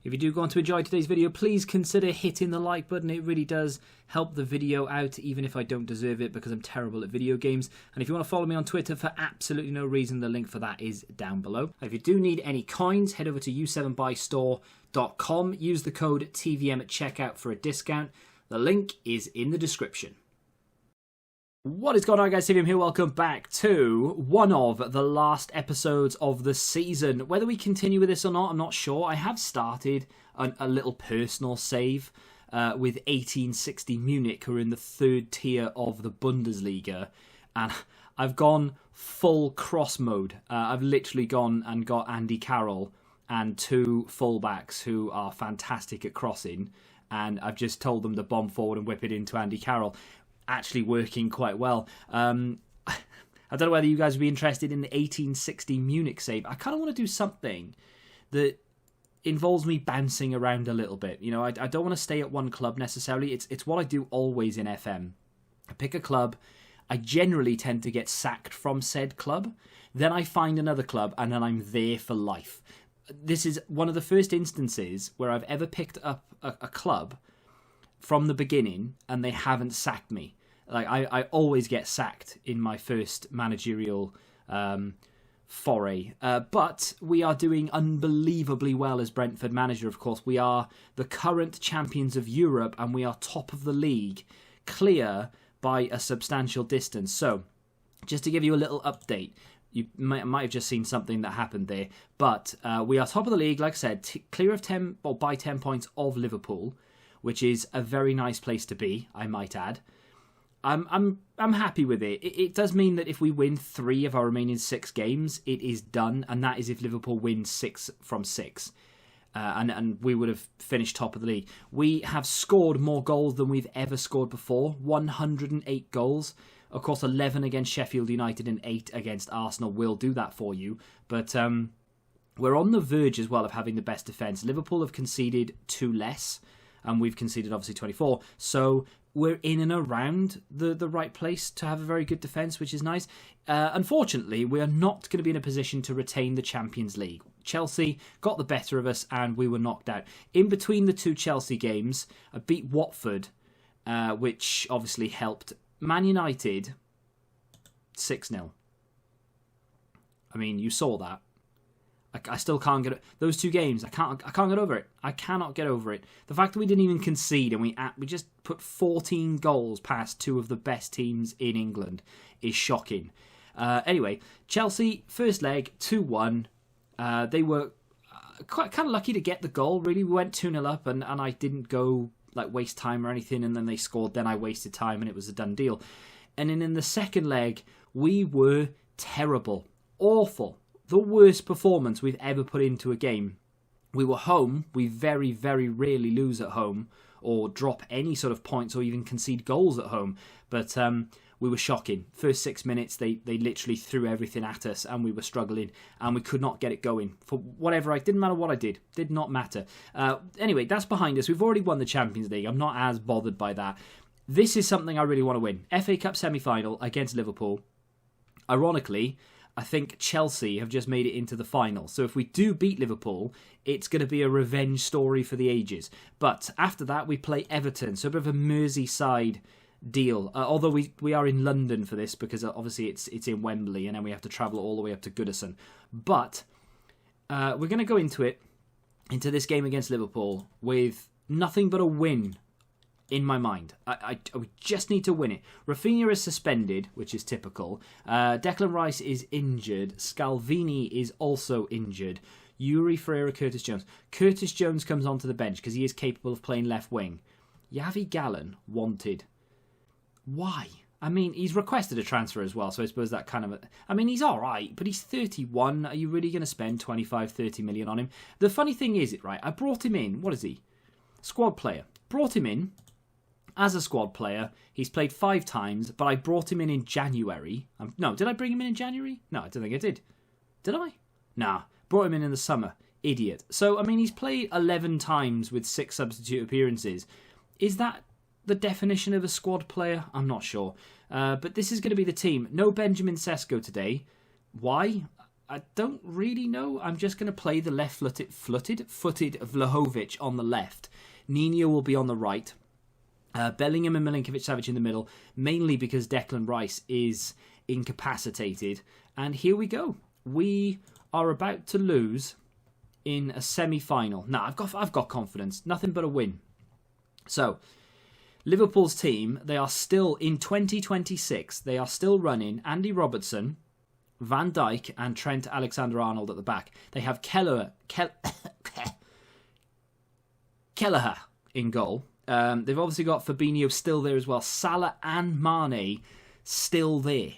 If you do go on to enjoy today's video, please consider hitting the like button. It really does help the video out, even if I don't deserve it because I'm terrible at video games. And if you want to follow me on Twitter for absolutely no reason, the link for that is down below. If you do need any coins, head over to u7buystore.com. Use the code TVM at checkout for a discount. The link is in the description. What is going on, guys? TVM here. Welcome back to one of the last episodes of the season. Whether we continue with this or not, I'm not sure. I have started a little personal save with 1860 Munich, who are in the third tier of the Bundesliga. And I've gone full cross mode. I've literally gone and got Andy Carroll and two fullbacks who are fantastic at crossing. And I've just told them to bomb forward and whip it into Andy Carroll. Actually working quite well. I don't know whether you guys would be interested in the 1860 Munich save. I kind of want to do something that involves me bouncing around a little bit. You know, I don't want to stay at one club necessarily. It's what I do always in FM. I pick a club. I generally tend to get sacked from said club. Then I find another club and then I'm there for life. This is one of the first instances where I've ever picked up a club from the beginning and they haven't sacked me. Like I always get sacked in my first managerial foray. But we are doing unbelievably well as Brentford manager, of course. We are the current champions of Europe and we are top of the league, clear by a substantial distance. So, just to give you a little update, you might have just seen something that happened there. But we are top of the league, like I said, clear of 10 or by 10 points of Liverpool, which is a very nice place to be, I might add. I'm happy with it. It does mean that if we win 3 of our remaining 6 games, it is done, and that is if Liverpool wins 6 from 6. And we would have finished top of the league. We have scored more goals than we've ever scored before. 108 goals. Of course, 11 against Sheffield United and 8 against Arsenal will do that for you. But we're on the verge as well of having the best defence. Liverpool have conceded 2 less. And we've conceded, obviously, 24. So we're in and around the right place to have a very good defence, which is nice. Unfortunately, we are not going to be in a position to retain the Champions League. Chelsea got the better of us and we were knocked out. In between the 2 Chelsea games, I beat Watford, which obviously helped. Man United, 6-0. I mean, you saw that. I still can't get it. Those 2 games. I can't get over it. I cannot get over it. The fact that we didn't even concede and we just put 14 goals past 2 of the best teams in England is shocking. Anyway, Chelsea first leg 2-1. They were quite kind of lucky to get the goal. Really, we went 2-0 up and I didn't go like waste time or anything. And then they scored. Then I wasted time and it was a done deal. And then in the second leg, we were terrible, awful. The worst performance we've ever put into a game. We were home. We very, very rarely lose at home or drop any sort of points or even concede goals at home. But we were shocking. First 6 minutes, they literally threw everything at us and we were struggling and we could not get it going. For whatever, it didn't matter what I did. Did not matter. Anyway, that's behind us. We've already won the Champions League. I'm not as bothered by that. This is something I really want to win. FA Cup semi-final against Liverpool. Ironically, I think Chelsea have just made it into the final. So if we do beat Liverpool, it's going to be a revenge story for the ages. But after that, we play Everton. So a bit of a Merseyside deal. Although we are in London for this because obviously it's in Wembley and then we have to travel all the way up to Goodison. But we're going to go into this game against Liverpool with nothing but a win in my mind. We just need to win it. Rafinha is suspended, which is typical. Declan Rice is injured. Scalvini is also injured. Yuri Ferreira, Curtis Jones. Curtis Jones comes onto the bench because he is capable of playing left wing. Yavi Gallen wanted. Why? I mean, he's requested a transfer as well, so I suppose that kind of... I mean, he's all right, but he's 31. Are you really going to spend 25, 30 million on him? The funny thing is, right, I brought him in. What is he? Squad player. Brought him in as a squad player. He's played 5 times, but I brought him in January. No, did I bring him in January? No, I don't think I did. Did I? Nah, brought him in the summer. Idiot. So, I mean, he's played 11 times with 6 substitute appearances. Is that the definition of a squad player? I'm not sure. But this is going to be the team. No Benjamin Sesko today. Why? I don't really know. I'm just going to play the left-footed Vlahovic on the left. Nino will be on the right. Bellingham and Milinkovic-Savic in the middle, mainly because Declan Rice is incapacitated. And here we go. We are about to lose in a semi-final. Now, I've got confidence. Nothing but a win. So, Liverpool's team, they are still in 2026. They are still running Andy Robertson, Van Dijk, and Trent Alexander-Arnold at the back. They have Kelleher in goal. They've obviously got Fabinho still there as well. Salah and Mane still there.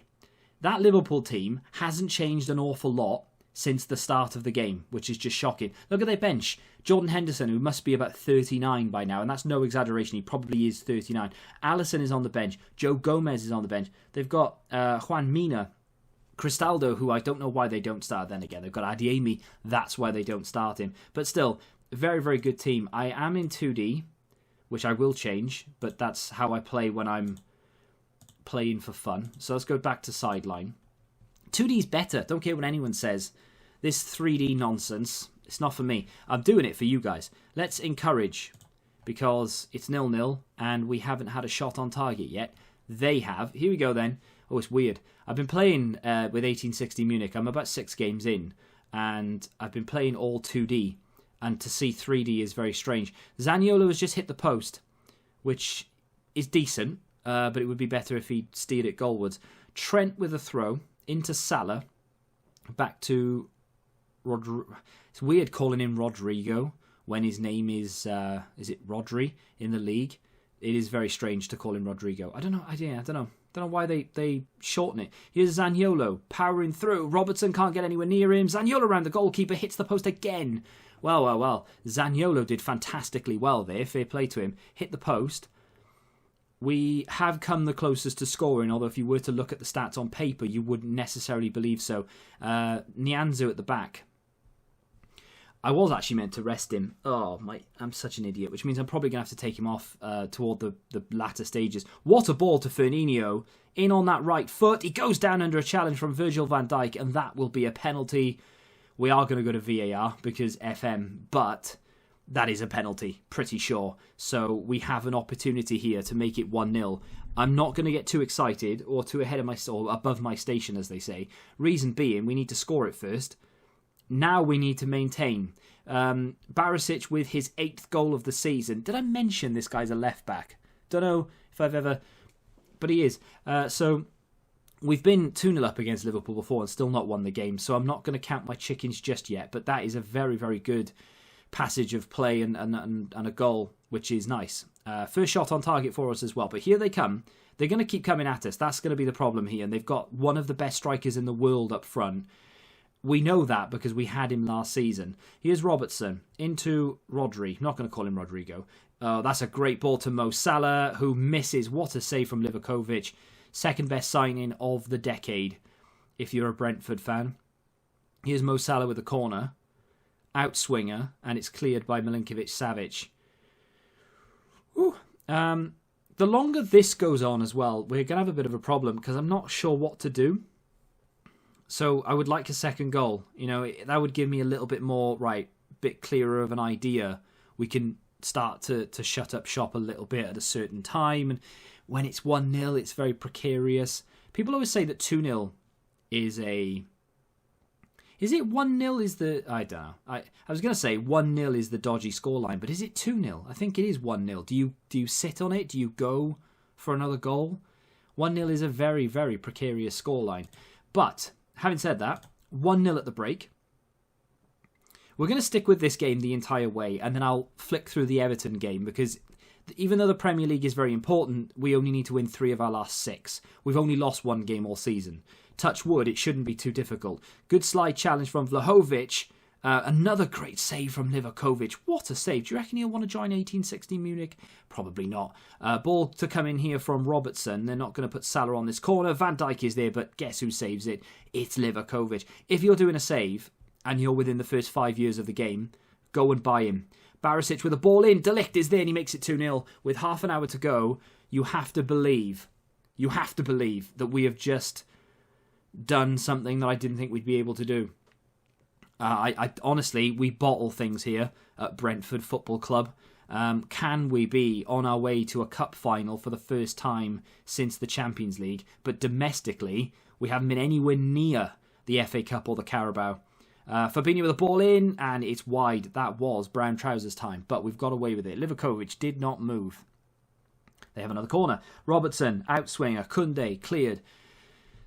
That Liverpool team hasn't changed an awful lot since the start of the game, which is just shocking. Look at their bench. Jordan Henderson, who must be about 39 by now, and that's no exaggeration, he probably is 39. Alisson is on the bench. Joe Gomez is on the bench. They've got Juan Mina, Cristaldo, who I don't know why they don't start then again. They've got Adiemi, that's why they don't start him. But still, very, very good team. I am in 2D, which I will change, but that's how I play when I'm playing for fun. So let's go back to sideline. 2D is better. Don't care what anyone says. This 3D nonsense, it's not for me. I'm doing it for you guys. Let's encourage, because it's 0-0 and we haven't had a shot on target yet. They have. Here we go then. Oh, it's weird. I've been playing with 1860 Munich. I'm about 6 games in, and I've been playing all 2D. And to see 3D is very strange. Zaniolo has just hit the post, which is decent, but it would be better if he steered it goalwards. Trent with a throw into Salah, back to Rodrigo. It's weird calling him Rodrigo when his name is it Rodri in the league? It is very strange to call him Rodrigo. I don't know. I don't know. Don't know why they shorten it. Here's Zaniolo powering through. Robertson can't get anywhere near him. Zaniolo around the goalkeeper, hits the post again. Well. Zaniolo did fantastically well there. Fair play to him. Hit the post. We have come the closest to scoring, although if you were to look at the stats on paper, you wouldn't necessarily believe so. Nianzou at the back. I was actually meant to rest him. I'm such an idiot, which means I'm probably going to have to take him off toward the latter stages. What a ball to Firmino. In on that right foot. He goes down under a challenge from Virgil van Dijk, and that will be a penalty. We are going to go to VAR because FM, but that is a penalty, pretty sure. So we have an opportunity here to make it 1-0. I'm not going to get too excited or too ahead of or above my station, as they say. Reason being, we need to score it first. Now we need to maintain. Barisic with his 8th goal of the season. Did I mention this guy's a left back? Don't know if I've ever, but he is. So we've been 2-0 up against Liverpool before and still not won the game, so I'm not going to count my chickens just yet, but that is a very, very good passage of play and a goal, which is nice. First shot on target for us as well, but here they come. They're going to keep coming at us. That's going to be the problem here, and they've got one of the best strikers in the world up front. We know that because we had him last season. Here's Robertson into Rodri. Not going to call him Rodrigo. That's a great ball to Mo Salah, who misses. What a save from Livakovic. Second best signing of the decade, if you're a Brentford fan. Here's Mo Salah with the corner. Outswinger, and it's cleared by Milinkovic-Savic. The longer this goes on as well, we're going to have a bit of a problem because I'm not sure what to do. So I would like a second goal. You know, that would give me a little bit more, bit clearer of an idea. We can start to shut up shop a little bit at a certain time. And when it's 1-0, it's very precarious. People always say that 2-0 is a... Is it 1-0 is the... I don't know. I was going to say 1-0 is the dodgy scoreline, but is it 2-0? I think it is 1-0. Do you sit on it? Do you go for another goal? 1-0 is a very, very precarious scoreline. But... having said that, 1-0 at the break. We're going to stick with this game the entire way, and then I'll flick through the Everton game, because even though the Premier League is very important, we only need to win 3 of our last 6. We've only lost 1 game all season. Touch wood, it shouldn't be too difficult. Good slide challenge from Vlahovic. Another great save from Livakovic. What a save. Do you reckon he'll want to join 1860 Munich? Probably not. Ball to come in here from Robertson. They're not going to put Salah on this corner. Van Dijk is there, but guess who saves it? It's Livakovic. If you're doing a save and you're within the first 5 years of the game, go and buy him. Barisic with a ball in. De Ligt is there and he makes it 2-0. With half an hour to go, you have to believe that we have just done something that I didn't think we'd be able to do. I honestly, we bottle things here at Brentford Football Club. Can we be on our way to a cup final for the first time since the Champions League? But domestically, we haven't been anywhere near the FA Cup or the Carabao. Fabinho with the ball in, and it's wide. That was brown trousers time, but we've got away with it. Livakovic did not move. They have another corner. Robertson, outswinger. Koundé, cleared.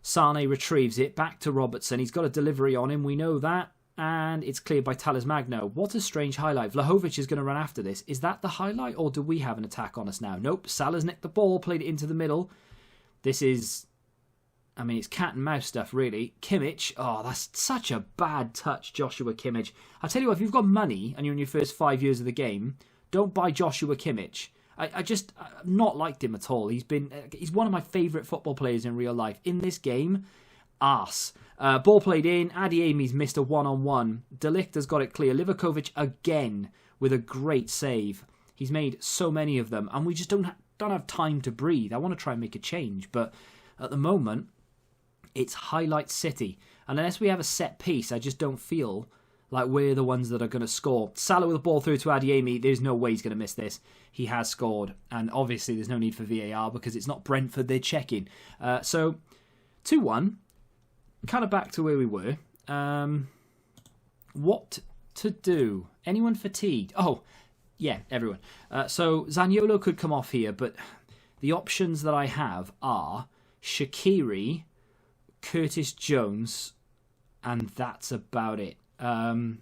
Sane retrieves it. Back to Robertson. He's got a delivery on him. We know that. And it's cleared by Talismagno. What a strange highlight. Vlahovic is going to run after this. Is that the highlight, or do we have an attack on us now? Nope. Salah's nicked the ball, played it into the middle. This is... I mean, it's cat and mouse stuff, really. Kimmich. Oh, that's such a bad touch, Joshua Kimmich. I'll tell you what, if you've got money and you're in your first 5 years of the game, don't buy Joshua Kimmich. I've not liked him at all. He's one of my favourite football players in real life. In this game, arse. Ball played in. Adiemi's missed a one-on-one. De Ligt has got it clear. Livakovic again with a great save. He's made so many of them, and we just don't have time to breathe. I want to try and make a change, but at the moment, it's highlight city. And unless we have a set piece, I just don't feel like we're the ones that are going to score. Salah with the ball through to Adiemi. There's no way he's going to miss this. He has scored. And obviously there's no need for VAR because it's not Brentford they're checking. So 2-1. Kind of back to where we were. What to do? Anyone fatigued? Oh, yeah, everyone. So Zaniolo could come off here, but the options that I have are Shaqiri, Curtis Jones, and that's about it. Do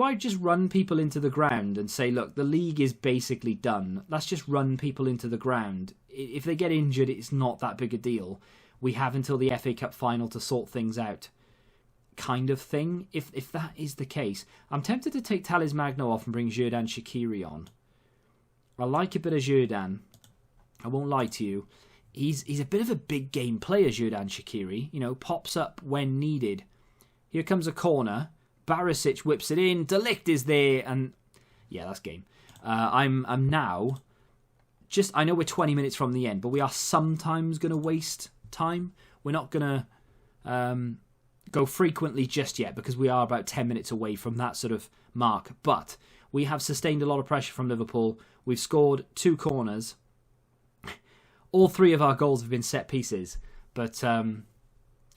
I just run people into the ground and say, look, the league is basically done. Let's just run people into the ground. If they get injured, it's not that big a deal. We have until the FA Cup final to sort things out. Kind of thing. If that is the case, I'm tempted to take Talismagno off and bring Xherdan Shaqiri on. I like a bit of Xherdan. I won't lie to you. He's a bit of a big game player, Xherdan Shaqiri. You know, pops up when needed. Here comes a corner. Barisic whips it in. De Ligt is there, and yeah, that's game. I'm now just. I know we're 20 minutes from the end, but we are sometimes going to waste time. We're not going to go frequently just yet because we are about 10 minutes away from that sort of mark. But we have sustained a lot of pressure from Liverpool. We've scored 2 corners. All 3 of our goals have been set pieces, but I'm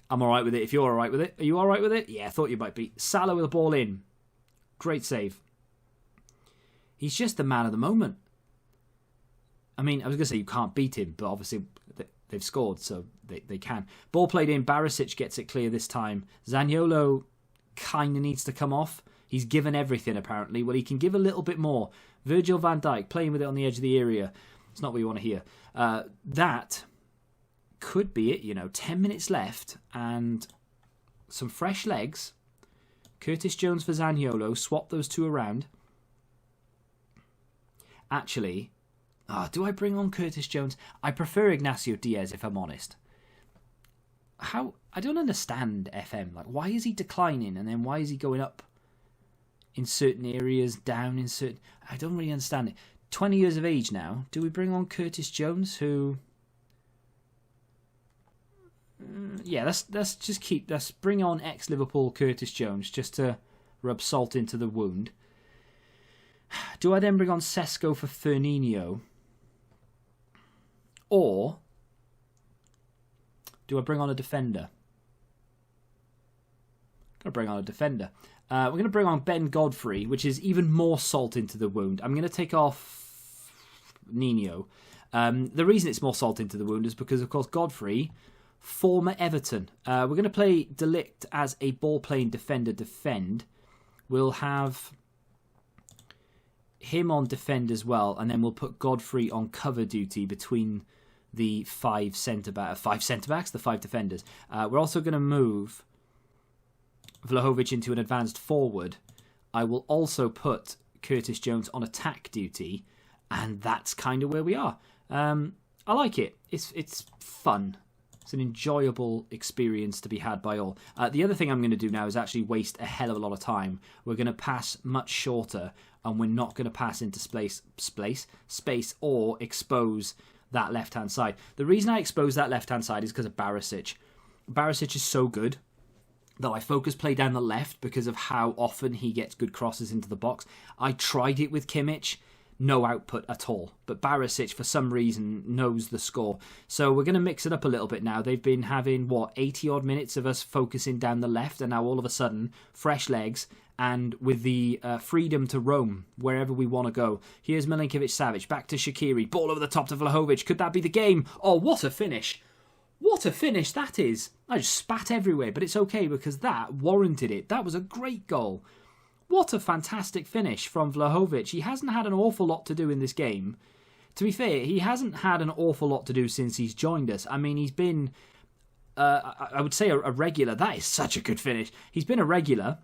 all right with it. If you're all right with it, are you all right with it? Yeah, I thought you might be. Salah with the ball in. Great save. He's just the man of the moment. I mean, I was going to say you can't beat him, but obviously they've scored, so they can. Ball played in. Barisic gets it clear this time. Zaniolo kind of needs to come off. He's given everything, apparently. Well, he can give a little bit more. Virgil van Dijk playing with it on the edge of the area. It's not what you want to hear. That could be it, 10 minutes left and some fresh legs. Curtis Jones for Zaniolo. Swap those 2 around. Actually, do I bring on Curtis Jones? I prefer Ignacio Diaz, if I'm honest. I don't understand FM. Like, why is he declining and then why is he going up in certain areas, down in certain... I don't really understand it. 20 years of age now. Do we bring on Curtis Jones, who... Yeah, let's bring on ex-Liverpool Curtis Jones just to rub salt into the wound. Do I then bring on Sesko for Firmino? Or do I bring on a defender? I'm going to bring on a defender. We're going to bring on Ben Godfrey, which is even more salt into the wound. I'm going to take off Nino. The reason it's more salt into the wound is because, of course, Godfrey, former Everton. We're going to play De Ligt as a ball-playing defender defend. We'll have him on defend as well, and then we'll put Godfrey on cover duty between the 5 centre-backs, the 5 defenders. We're also going to move Vlahovic into an advanced forward. I will also put Curtis Jones on attack duty, and that's kind of where we are. I like it. It's fun. It's an enjoyable experience to be had by all. The other thing I'm going to do now is actually waste a hell of a lot of time. We're going to pass much shorter, and we're not going to pass into space or expose that left-hand side. The reason I expose that left-hand side is because of Barisic. Barisic is so good that I focus play down the left because of how often he gets good crosses into the box. I tried it with Kimmich, no output at all. But Barisic, for some reason, knows the score. So we're going to mix it up a little bit now. They've been having, 80-odd minutes of us focusing down the left, and now all of a sudden, fresh legs, and with the freedom to roam wherever we want to go. Here's Milinkovic-Savic, back to Shaqiri, ball over the top to Vlahovic. Could that be the game? Oh, what a finish. What a finish that is. I just spat everywhere, but it's okay because that warranted it. That was a great goal. What a fantastic finish from Vlahovic. He hasn't had an awful lot to do in this game. To be fair, he hasn't had an awful lot to do since he's joined us. I mean, he's been, I would say, a regular. That is such a good finish. He's been a regular.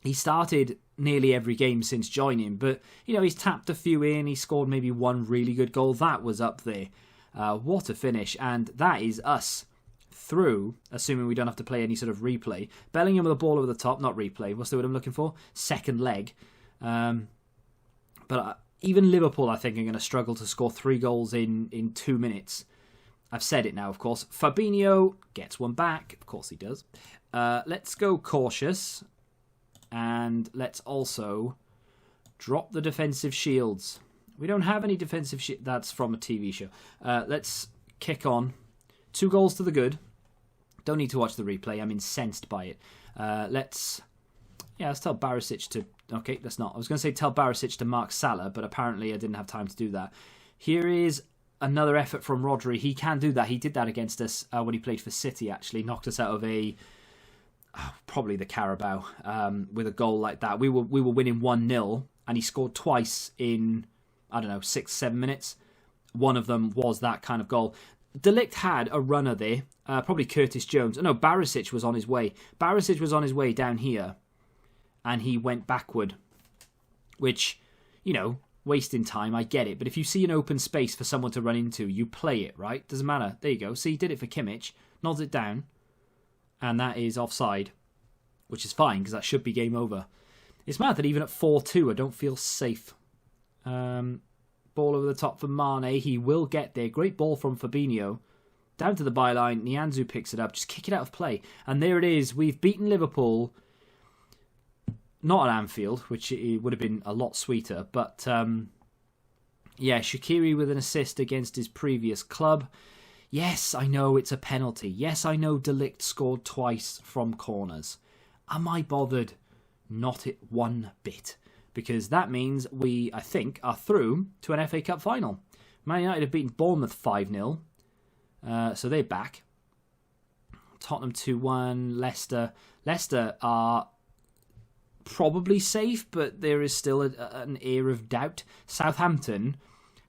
He started nearly every game since joining, but, he's tapped a few in. He scored maybe one really good goal. That was up there. What a finish. And that is us through, assuming we don't have to play any sort of replay. Bellingham with the ball over the top, not replay. What's the word I'm looking for? Second leg. But even Liverpool, I think, are going to struggle to score 3 goals in 2 minutes. I've said it now, of course. Fabinho gets one back. Of course he does. Let's go cautious. And let's also drop the defensive shields. We don't have any defensive shields. That's from a TV show. Let's kick on. 2 goals to the good. Don't need to watch the replay. I'm incensed by it. Let's tell Barisic to... Okay, let's not. I was going to say tell Barisic to mark Salah, but apparently I didn't have time to do that. Here is another effort from Rodri. He can do that. He did that against us when he played for City, actually. Knocked us out of probably the Carabao with a goal like that. We were winning 1-0, and he scored twice in, 6-7 minutes. One of them was that kind of goal. De Ligt had a runner there, probably Curtis Jones. No, Barisic was on his way. Barisic was on his way down here, and he went backward, which, wasting time, I get it. But if you see an open space for someone to run into, you play it, right? Doesn't matter. There you go. See, he did it for Kimmich, nods it down, and that is offside, which is fine, because that should be game over. It's mad that even at 4-2, I don't feel safe. Ball over the top for Mane. He will get there. Great ball from Fabinho. Down to the byline. Nianzou picks it up. Just kick it out of play. And there it is. We've beaten Liverpool. Not at Anfield, which it would have been a lot sweeter. But, Shaqiri with an assist against his previous club. Yes, I know it's a penalty. Yes, I know De Ligt scored twice from corners. Am I bothered? Not it one bit. Because that means we, I think, are through to an FA Cup final. Man United have beaten Bournemouth 5-0. So they're back. Tottenham 2-1. Leicester. Leicester are probably safe, but there is still an air of doubt. Southampton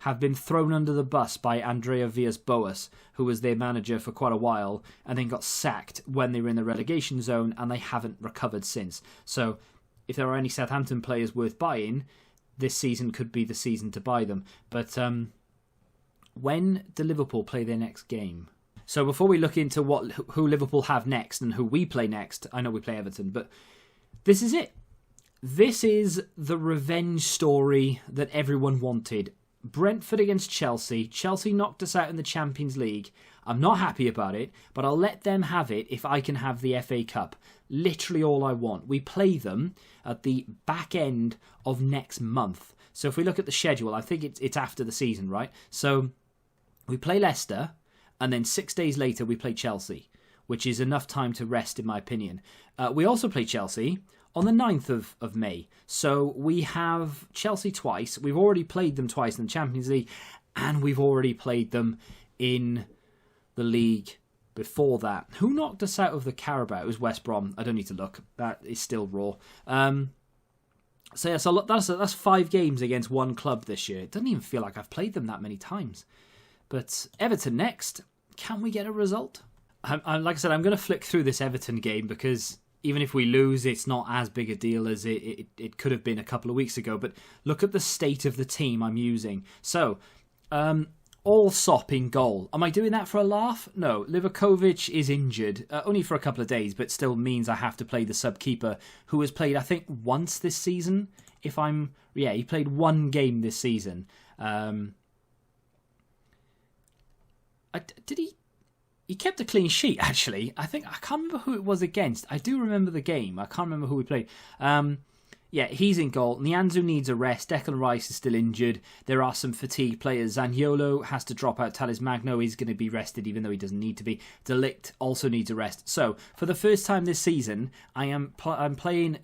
have been thrown under the bus by Andrea Villas-Boas, who was their manager for quite a while, and then got sacked when they were in the relegation zone, and they haven't recovered since. So if there are any Southampton players worth buying, this season could be the season to buy them. But when do Liverpool play their next game? So before we look into who Liverpool have next and who we play next, I know we play Everton, but this is it. This is the revenge story that everyone wanted. Brentford against Chelsea. Chelsea knocked us out in the Champions League. I'm not happy about it, but I'll let them have it if I can have the FA Cup. Literally all I want. We play them at the back end of next month. So if we look at the schedule, I think it's after the season, right? So we play Leicester, and then 6 days later we play Chelsea, which is enough time to rest, in my opinion. We also play Chelsea on the 9th of May. So we have Chelsea twice. We've already played them twice in the Champions League, and we've already played them in the league before that. Who knocked us out of the Carabao? It was West Brom. I don't need to look. That is still raw. So that's 5 games against one club this year. It doesn't even feel like I've played them that many times. But Everton next. Can we get a result? Like I said, I'm going to flick through this Everton game because even if we lose, it's not as big a deal as it could have been a couple of weeks ago. But look at the state of the team I'm using. So, Allsop in goal. Am I doing that for a laugh? No. Livakovic is injured, only for a couple of days, but still means I have to play the sub-keeper, who has played, I think, once this season. He played 1 game this season. Did he? He kept a clean sheet, actually. I can't remember who it was against. I do remember the game. I can't remember who we played. Yeah, he's in goal. Nianzou needs a rest. Declan Rice is still injured. There are some fatigued players. Zaniolo has to drop out. Talismagno is going to be rested, even though he doesn't need to be. De Ligt also needs a rest. So, for the first time this season, I'm playing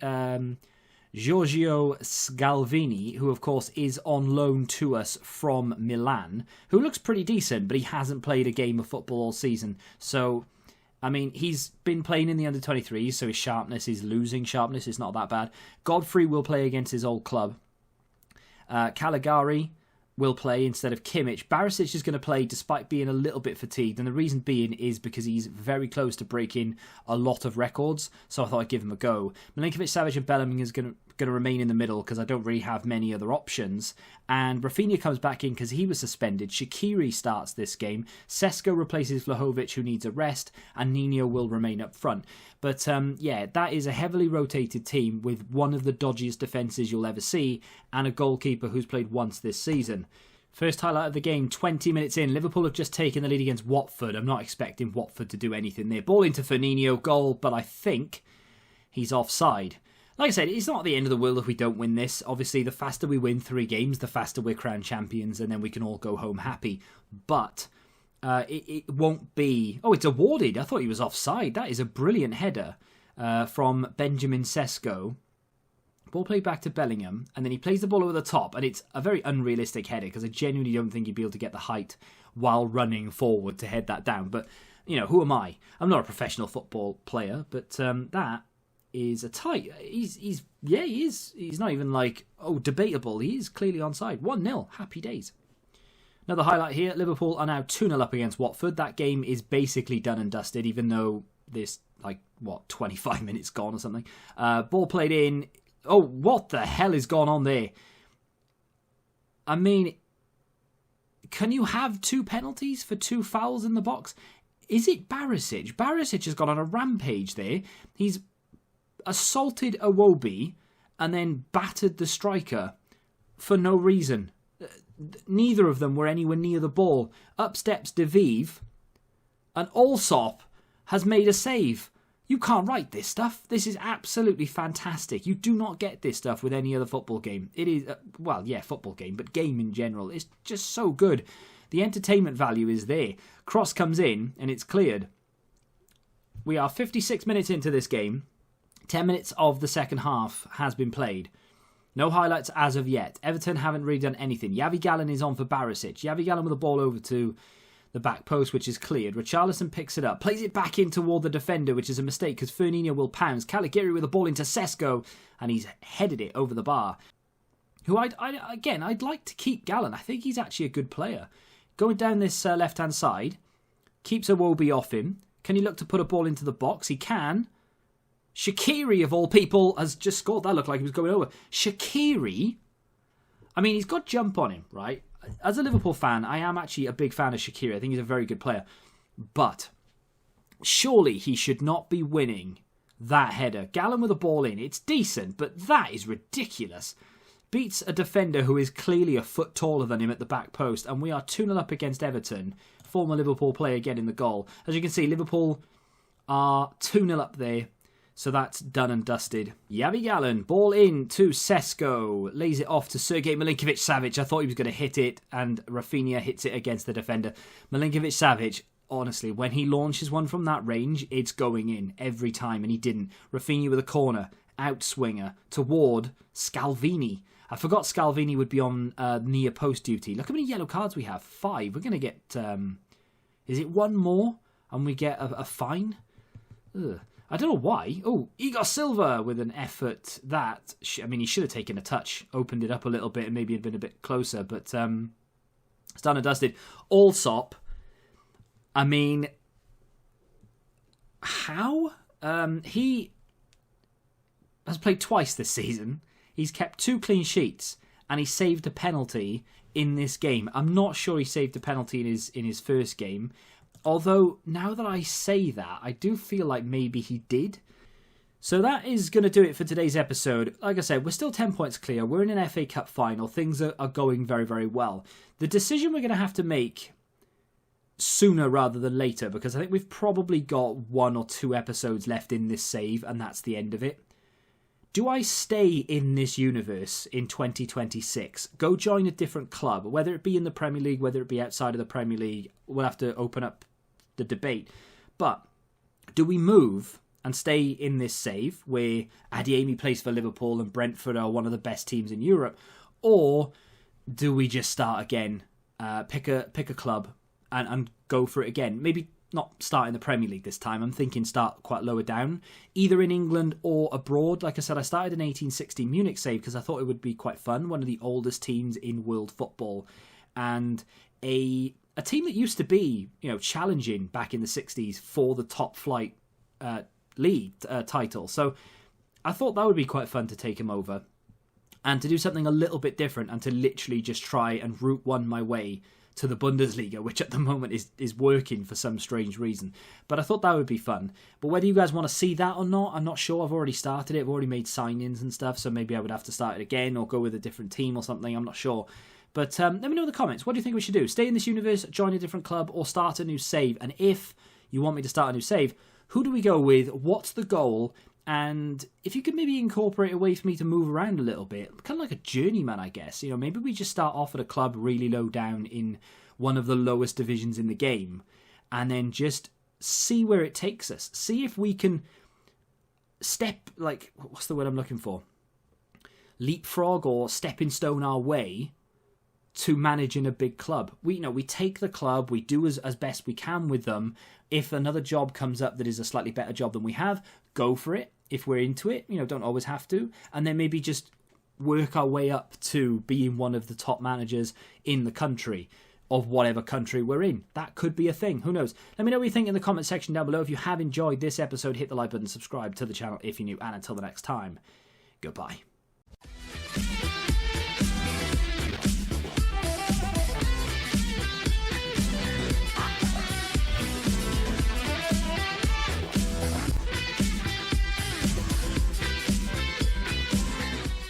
Giorgio Scalvini, who of course is on loan to us from Milan, who looks pretty decent, but he hasn't played a game of football all season. So, I mean, he's been playing in the under-23s, so his sharpness is losing sharpness. It's not that bad. Godfrey will play against his old club. Caligari will play instead of Kimmich. Barisic is going to play despite being a little bit fatigued, and the reason being is because he's very close to breaking a lot of records, so I thought I'd give him a go. Milinkovic-Savic and Bellingham is going to remain in the middle because I don't really have many other options, and Rafinha comes back in because he was suspended. Shaqiri starts this game. Sesko replaces Vlahovic, who needs a rest, and Nino will remain up front. But yeah, that is a heavily rotated team with one of the dodgiest defences you'll ever see, and a goalkeeper who's played once this season. First highlight of the game, 20 minutes in. Liverpool have just taken the lead against Watford. I'm not expecting Watford to do anything there. Ball into Firmino, goal, but I think he's offside. Like I said, it's not the end of the world if we don't win this. Obviously, the faster we win 3 games, the faster we're crowned champions, and then we can all go home happy. But it won't be... Oh, it's awarded. I thought he was offside. That is a brilliant header from Benjamin Sesko. Ball played back to Bellingham, and then he plays the ball over the top, and it's a very unrealistic header, because I genuinely don't think he'd be able to get the height while running forward to head that down. But, you know, who am I? I'm not a professional football player, but that is a tight... He is. He's not even like, oh, debatable. He is clearly onside. 1-0. Happy days. Another highlight here. Liverpool are now 2-0 up against Watford. That game is basically done and dusted, even though there's, 25 minutes gone or something. Ball played in... Oh, what the hell is going on there? I mean, can you have 2 penalties for 2 fouls in the box? Is it Barisic? Barisic has gone on a rampage there. He's assaulted Iwobi and then battered the striker for no reason. Neither of them were anywhere near the ball. Up steps De Vive, and Allsop has made a save. You can't write this stuff. This is absolutely fantastic. You do not get this stuff with any other football game. It is, football game, but game in general. It's just so good. The entertainment value is there. Cross comes in, and it's cleared. We are 56 minutes into this game. 10 minutes of the second half has been played. No highlights as of yet. Everton haven't really done anything. Yavi Gallen is on for Barisic. Yavi Gallen with the ball over to the back post, which is cleared. Richarlison picks it up, plays it back in toward the defender, which is a mistake because Firmino will pounce. Caligari with the ball into Sesko, and he's headed it over the bar. Who I'd like to keep Gallen. I think he's actually a good player. Going down this left-hand side, keeps Iwobi off him. Can he look to put a ball into the box? He can. Shaqiri, of all people, has just scored. That looked like he was going over. Shaqiri, I mean, he's got jump on him, right? As a Liverpool fan, I am actually a big fan of Shaqiri. I think he's a very good player. But surely he should not be winning that header. Gallen with the ball in, it's decent, but that is ridiculous. Beats a defender who is clearly a foot taller than him at the back post, and we are 2-0 up against Everton. Former Liverpool player getting the goal. As you can see, Liverpool are 2-0 up there. So that's done and dusted. Yavi Gallen, ball in to Sesko. Lays it off to Sergej Milinkovic-Savic. I thought he was going to hit it, and Rafinha hits it against the defender. Milinkovic-Savic, honestly, when he launches one from that range, it's going in every time, and he didn't. Rafinha with a corner, outswinger, toward Scalvini. I forgot Scalvini would be on near post duty. Look how many yellow cards we have. 5. We're going to get... is it 1 more, and we get a fine? Ugh. I don't know why. Oh, Igor Silva with an effort that... I mean, he should have taken a touch, opened it up a little bit, and maybe had been a bit closer, but it's done and dusted. Allsop, I mean, how? He has played twice this season. He's kept 2 clean sheets, and he saved a penalty in this game. I'm not sure he saved a penalty in his first game. Although, now that I say that, I do feel like maybe he did. So that is going to do it for today's episode. Like I said, we're still 10 points clear. We're in an FA Cup final. Things are going very, very well. The decision we're going to have to make sooner rather than later, because I think we've probably got 1 or 2 episodes left in this save, and that's the end of it. Do I stay in this universe in 2026? Go join a different club, whether it be in the Premier League, whether it be outside of the Premier League. We'll have to open up the debate. But do we move and stay in this save where Adeyemi plays for Liverpool and Brentford are one of the best teams in Europe? Or do we just start again, pick a club and go for it again? Maybe not start in the Premier League this time. I'm thinking start quite lower down, either in England or abroad. Like I said, I started an 1860 Munich save because I thought it would be quite fun. One of the oldest teams in world football, and a team that used to be, challenging back in the 60s for the top flight league title. So I thought that would be quite fun to take him over and to do something a little bit different and to literally just try and route one my way to the Bundesliga, which at the moment is working for some strange reason. But I thought that would be fun. But whether you guys want to see that or not, I'm not sure. I've already started it. I've already made signings and stuff, so maybe I would have to start it again or go with a different team or something. I'm not sure. But let me know in the comments. What do you think we should do? Stay in this universe, join a different club, or start a new save? And if you want me to start a new save, who do we go with? What's the goal? And if you could maybe incorporate a way for me to move around a little bit, kind of like a journeyman, I guess. Maybe we just start off at a club really low down in one of the lowest divisions in the game, and then just see where it takes us. See if we can what's the word I'm looking for? Leapfrog or stepping stone our way to managing a big club. We take the club, we do as best we can with them. If another job comes up that is a slightly better job than we have, go for it. If we're into it, don't always have to. And then maybe just work our way up to being one of the top managers in the country, of whatever country we're in. That could be a thing. Who knows? Let me know what you think in the comment section down below. If you have enjoyed this episode, hit the like button, subscribe to the channel if you're new, and until the next time, goodbye.